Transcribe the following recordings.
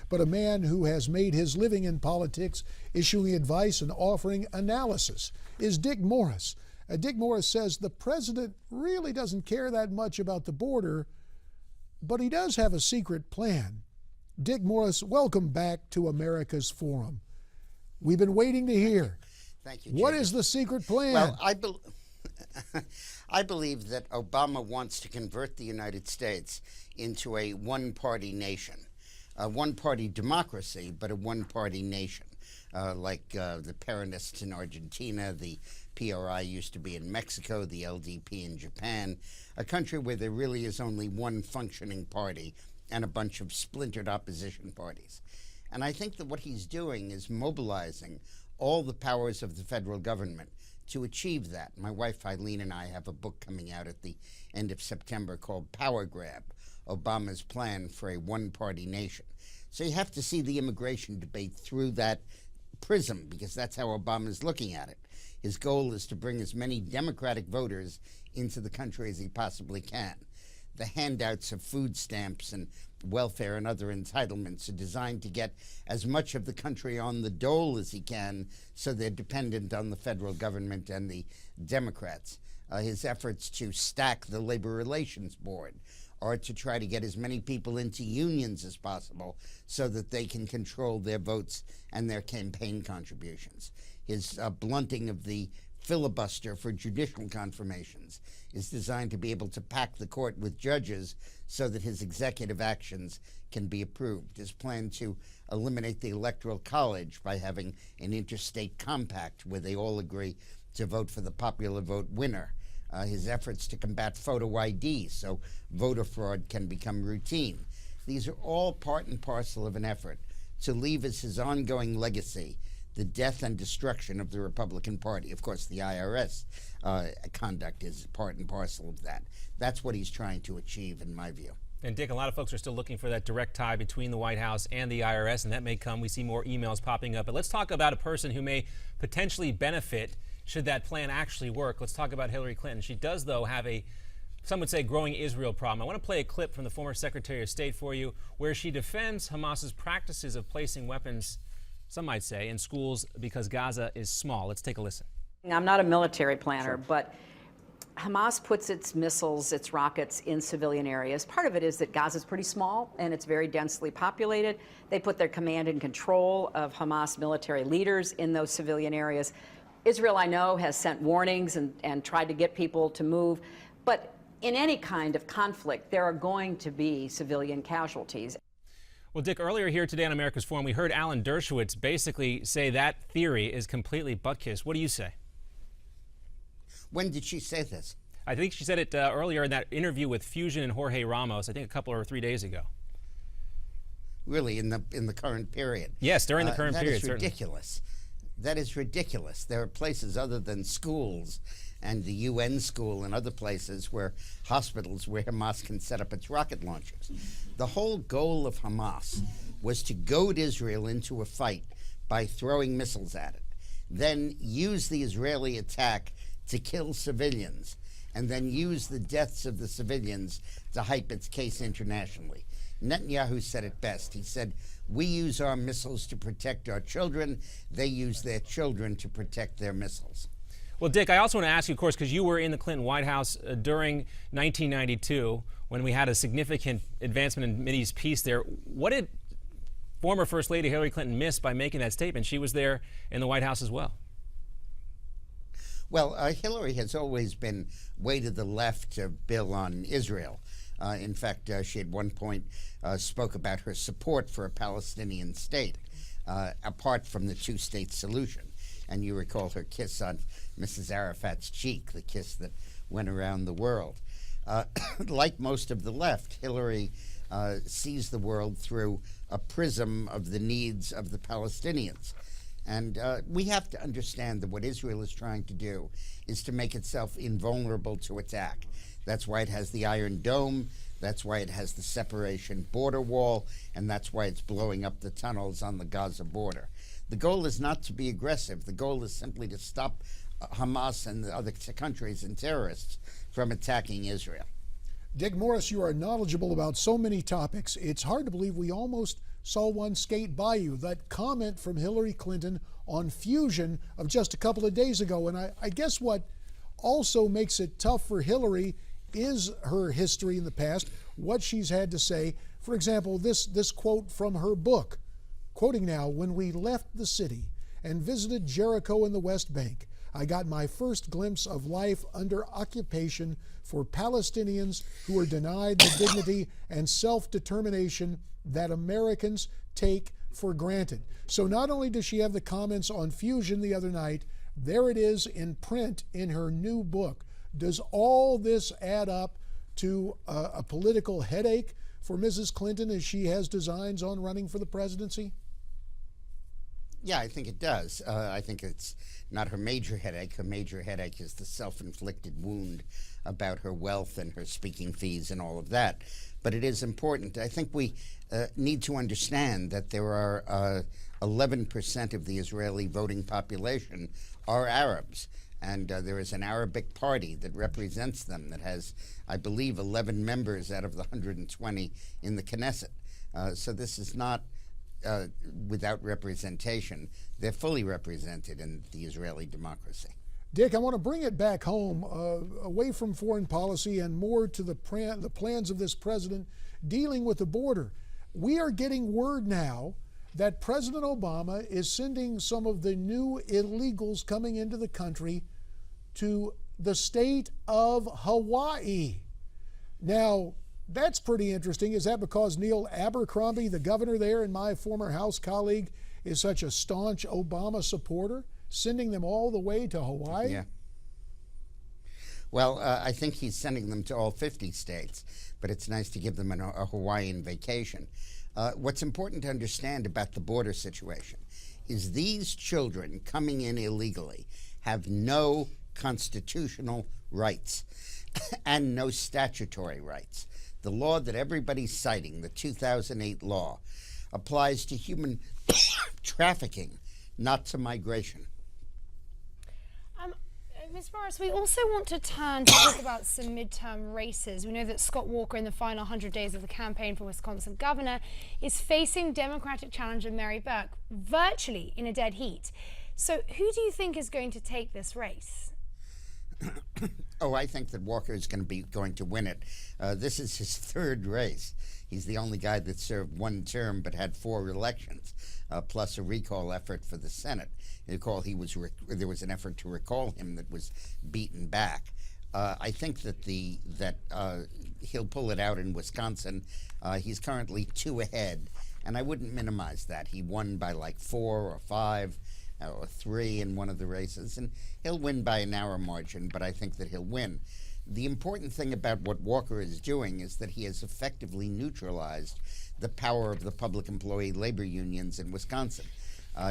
but a man who has made his living in politics, issuing advice and offering analysis, is Dick Morris. Dick Morris says the president really doesn't care that much about the border, but he does have a secret plan. Dick Morris, welcome back to America's Forum. We've been waiting to hear. Thank you, What Jacob. is the secret plan? Well, I believe that Obama wants to convert the United States into a one-party nation, a one-party democracy, but a one-party nation, like the Peronists in Argentina, the PRI used to be in Mexico, the LDP in Japan, a country where there really is only one functioning party and a bunch of splintered opposition parties. And I think that what he's doing is mobilizing all the powers of the federal government to achieve that. My wife Eileen and I have a book coming out at the end of September called Power Grab, Obama's Plan for a One-Party Nation. So you have to see the immigration debate through that prism, because that's how Obama's looking at it. His goal is to bring as many Democratic voters into the country as he possibly can. The handouts of food stamps and welfare and other entitlements are designed to get as much of the country on the dole as he can, so they're dependent on the federal government and the Democrats. His efforts to stack the Labor Relations Board are to try to get as many people into unions as possible so that they can control their votes and their campaign contributions. His blunting of the filibuster for judicial confirmations is designed to be able to pack the court with judges so that his executive actions can be approved. His plan to eliminate the Electoral College by having an interstate compact where they all agree to vote for the popular vote winner. His efforts to combat photo ID so voter fraud can become routine. These are all part and parcel of an effort to leave as his ongoing legacy the death and destruction of the Republican Party. Of course, the IRS conduct is part and parcel of that. That's what he's trying to achieve, in my view. And Dick, a lot of folks are still looking for that direct tie between the White House and the IRS, and that may come. We see more emails popping up. But let's talk about a person who may potentially benefit should that plan actually work. Let's talk about Hillary Clinton. She does, though, have a, some would say, growing Israel problem. I want to play a clip from the former Secretary of State for you where she defends Hamas's practices of placing weapons, some might say, in schools because Gaza is small. Let's take a listen. I'm not a military planner, but Hamas puts its missiles, its rockets in civilian areas. Part of it is that Gaza is pretty small and it's very densely populated. They put their command and control of Hamas military leaders in those civilian areas. Israel, I know, has sent warnings and tried to get people to move. But in any kind of conflict, there are going to be civilian casualties. Well, Dick, earlier here today on America's Forum, we heard Alan Dershowitz basically say that theory is completely butt-kissed. What do you say? When did she say this? I think she said it earlier in that interview with Fusion and Jorge Ramos, I think a couple or 3 days ago. Really, in the current period? Yes, during the current period, That is ridiculous. That is ridiculous. There are places other than schools and the UN school and other places where hospitals where Hamas can set up its rocket launchers. The whole goal of Hamas was to goad Israel into a fight by throwing missiles at it, then use the Israeli attack to kill civilians, and then use the deaths of the civilians to hype its case internationally. Netanyahu said it best. He said, we use our missiles to protect our children. They use their children to protect their missiles. Well, Dick, I also want to ask you, of course, because you were in the Clinton White House during 1992 when we had a significant advancement in Mideast peace there. What did former First Lady Hillary Clinton miss by making that statement? She was there in the White House as well. Well, Hillary has always been way to the left bill on Israel. In fact, she at one point spoke about her support for a Palestinian state, apart from the two-state solution. And you recall her kiss on Mrs. Arafat's cheek, the kiss that went around the world. Like most of the left, Hillary sees the world through a prism of the needs of the Palestinians. And we have to understand that what Israel is trying to do is to make itself invulnerable to attack. That's why it has the Iron Dome, that's why it has the separation border wall, and that's why it's blowing up the tunnels on the Gaza border. The goal is not to be aggressive. The goal is simply to stop Hamas and the other countries and terrorists from attacking Israel. Dick Morris, you are knowledgeable about so many topics. It's hard to believe we almost saw one skate by you. That comment from Hillary Clinton on fusion of just a couple of days ago. And I guess what also makes it tough for Hillary is her history in the past, what she's had to say. For example, this quote from her book, quoting now, "When we left the city and visited Jericho in the West Bank, I got my first glimpse of life under occupation for Palestinians who are denied the dignity and self-determination that Americans take for granted." So not only does she have the comments on fusion the other night, there it is in print in her new book. Does all this add up to a political headache for Mrs. Clinton as she has designs on running for the presidency? Yeah, I think it does. I think it's not her major headache. Her major headache is the self-inflicted wound about her wealth and her speaking fees and all of that. But it is important. I think we need to understand that there are 11% of the Israeli voting population are Arabs. And there is an Arabic party that represents them that has, I believe, 11 members out of the 120 in the Knesset. So this is not without representation. They're fully represented in the Israeli democracy. Dick, I want to bring it back home, away from foreign policy and more to the plans of this president dealing with the border. We are getting word now that President Obama is sending some of the new illegals coming into the country to the state of Hawaii. Now, that's pretty interesting. Is that because Neil Abercrombie, the governor there and my former House colleague, is such a staunch Obama supporter, sending them all the way to Hawaii? Yeah. Well, I think he's sending them to all 50 states, but it's nice to give them a Hawaiian vacation. What's important to understand about the border situation is these children coming in illegally have no constitutional rights and no statutory rights. The law that everybody's citing, the 2008 law, applies to human trafficking, not to migration. Ms. Morris, we also want to turn to talk about some midterm races. We know that Scott Walker, in the final 100 days of the campaign for Wisconsin governor, is facing Democratic challenger Mary Burke virtually in a dead heat. So who do you think is going to take this race? Oh, I think that Walker is going to win it. This is his third race. He's the only guy that served one term but had 4 elections, plus a recall effort for the Senate. You recall there was an effort to recall him that was beaten back. I think that he'll pull it out in Wisconsin. He's currently 2 ahead, and I wouldn't minimize that. He won by like 4 or 5 or 3 in one of the races, and he'll win by a narrow margin, but I think that he'll win. The important thing about what Walker is doing is that he has effectively neutralized the power of the public employee labor unions in Wisconsin.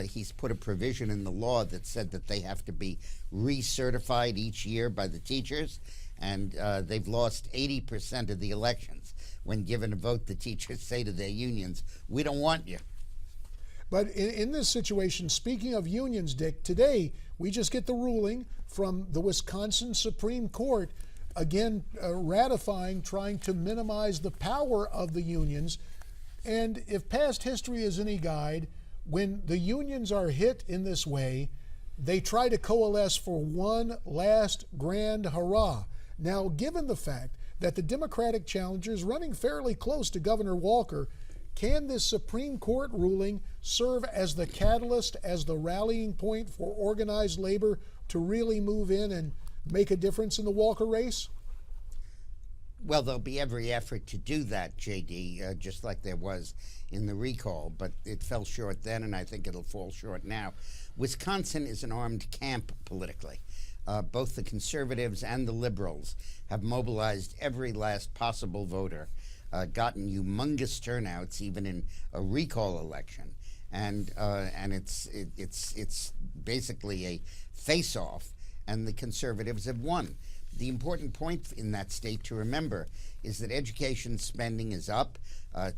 He's put a provision in the law that said that they have to be recertified each year by the teachers, and they've lost 80% of the elections. When given a vote, the teachers say to their unions, "We don't want you." But in this situation, speaking of unions, Dick, today we just get the ruling from the Wisconsin Supreme Court, again ratifying, trying to minimize the power of the unions. And if past history is any guide, when the unions are hit in this way, they try to coalesce for one last grand hurrah. Now, given the fact that the Democratic challenger is running fairly close to Governor Walker, can this Supreme Court ruling serve as the catalyst, as the rallying point for organized labor to really move in and make a difference in the Walker race? Well, there'll be every effort to do that, J.D., just like there was in the recall, but it fell short then, and I think it'll fall short now. Wisconsin is an armed camp politically. Both the conservatives and the liberals have mobilized every last possible voter, gotten humongous turnouts even in a recall election, and it's basically a face-off, and the conservatives have won. The important point in that state to remember is that education spending is up,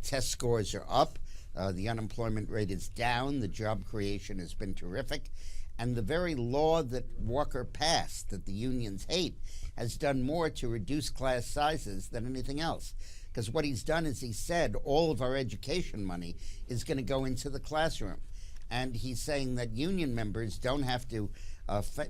test scores are up, the unemployment rate is down, the job creation has been terrific, and the very law that Walker passed that the unions hate has done more to reduce class sizes than anything else. Because what he's done is he said all of our education money is going to go into the classroom. And he's saying that union members don't have to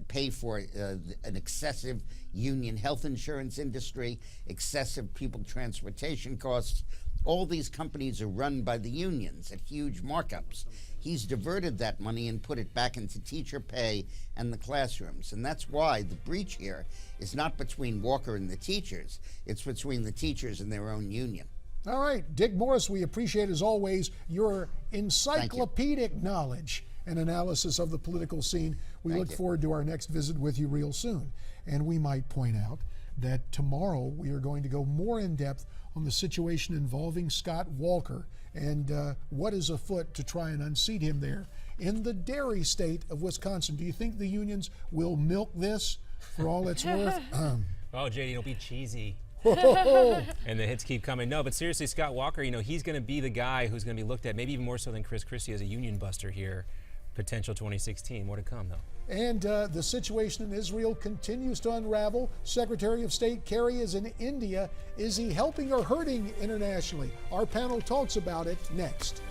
pay for an excessive union health insurance industry, excessive people transportation costs. All these companies are run by the unions at huge markups. He's diverted that money and put it back into teacher pay and the classrooms. And that's why the breach here is not between Walker and the teachers. It's between the teachers and their own union. All right, Dick Morris, we appreciate, as always, your encyclopedic knowledge and analysis of the political scene. We look forward to our next visit with you real soon. And we might point out that tomorrow we are going to go more in depth on the situation involving Scott Walker and what is afoot to try and unseat him there in the dairy state of Wisconsin. Do you think the unions will milk this for all it's worth? Oh, JD, don't be cheesy. And the hits keep coming. No, but seriously, Scott Walker, you know, he's going to be the guy who's going to be looked at, maybe even more so than Chris Christie, as a union buster here. Potential 2016. More to come, though. And the situation in Israel continues to unravel. Secretary of State Kerry is in India. Is he helping or hurting internationally? Our panel talks about it next.